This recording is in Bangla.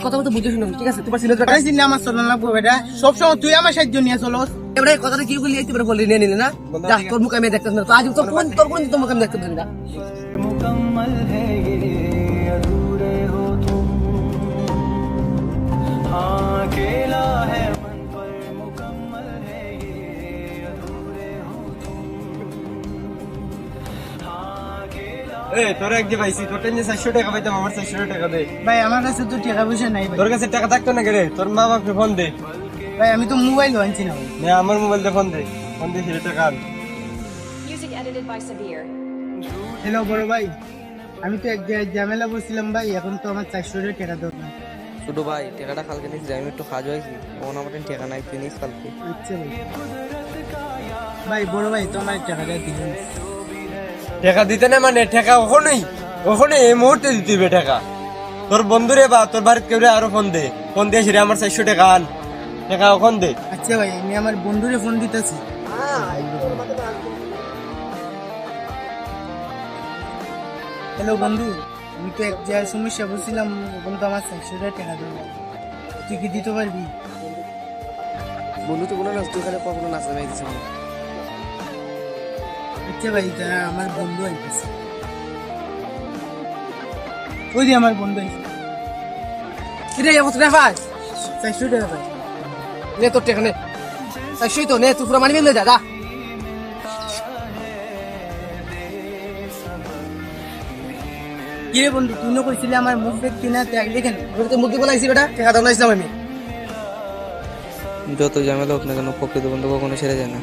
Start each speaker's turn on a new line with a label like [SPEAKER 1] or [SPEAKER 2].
[SPEAKER 1] কথা বলতে বুঝে শুনো, ঠিক আছে? তোমার ছিল
[SPEAKER 2] আমার চলো না বেটা, সবসময় তুই আমার সাহায্য নিয়ে চলো।
[SPEAKER 1] এবারে কথাটা কি বলি এই বলে নিয়ে নিলে না? যা, তোর মুখ আমি দেখতে না, তো আজ তোর কোন মুখ আমি দেখতে পারি না।
[SPEAKER 3] मुकम्मल है ये अधूरे हो तुम, हाँ अकेला है मन पर मुकम्मल है ये अधूरे हो तुम, हाँ अकेला।
[SPEAKER 4] তোর এক যে পাইছি তোর টেনে 400 টাকা পাইতাম, আমার 400 টাকা দে।
[SPEAKER 2] ভাই আমার কাছে তো টাকা পয়সা নাই ভাই।
[SPEAKER 4] তোর কাছে টাকা থাকতো না রে? তোর মা বাপকে ফোন দে।
[SPEAKER 2] ভাই আমি তো মোবাইল আনছি না ভাই।
[SPEAKER 4] নে আমার মোবাইল দিয়ে ফোন দে, ফোন দিয়ে সেটা টাকা আন।
[SPEAKER 5] Music edited by Sabir.
[SPEAKER 2] Hello বড় ভাই, আমি তো এক জায়গায় ঝামেলা বলছিলাম ভাই, এখন তো আমার 400 টাকা দরকার।
[SPEAKER 6] ছোট ভাই টাকাটা কালকে নিচ্ছি, আমি একটু কাজ হয়েছি, তখন আমার টাকা নাই, তুই নিস কালকে।
[SPEAKER 2] আচ্ছা ভাই। ভাই বড় ভাই তো আমার টাকাটা দিবেন।
[SPEAKER 4] টাকা দিতে না মানে টাকা ওখানেই এই মুহূর্তে দিতে হবে টাকা। তোর বন্ধুরে বা তোর বাড়িতে কেউ আরো ফোন দে, ফোন দিয়ে সেটা আমার 400 টাকা আন, টাকা ওখান দে।
[SPEAKER 2] আচ্ছা ভাই, আমি আমার বন্ধুরে ফোন দিতেছি। হ্যালো বন্ধু, আমি তো এক জায়গায় সমস্যা বলছিলাম, এখন তো আমার 400 টাকা দেবো, তুই কি দিতে পারবি?
[SPEAKER 6] বন্ধু তো বলে না তুই খালি কখনো নাচতে নাই দিস।
[SPEAKER 2] আচ্ছা ভাই, তারা আমার বন্ধু আইতেছে। ওই যে আমার বন্ধু আইছে।
[SPEAKER 1] কিরে এত টাকা পাস?
[SPEAKER 2] 400 টাকা ভাই।
[SPEAKER 1] নে তোর টাকা নে, সেই তো নে, তুই পুরো মানি মেলে যা যা।
[SPEAKER 2] কিরে বন্ধু, তুই না কইছিলি আমার মুখ দেখতি না, ত্যাগ দেখেন।
[SPEAKER 1] তোর মুখ দিয়ে বলাইছি বেটা, টাকা দাও নাইছিলাম আমি।
[SPEAKER 6] যত ঝামেলা হোক না কেন প্রকৃত বন্ধু কখনো সেরে যায় না।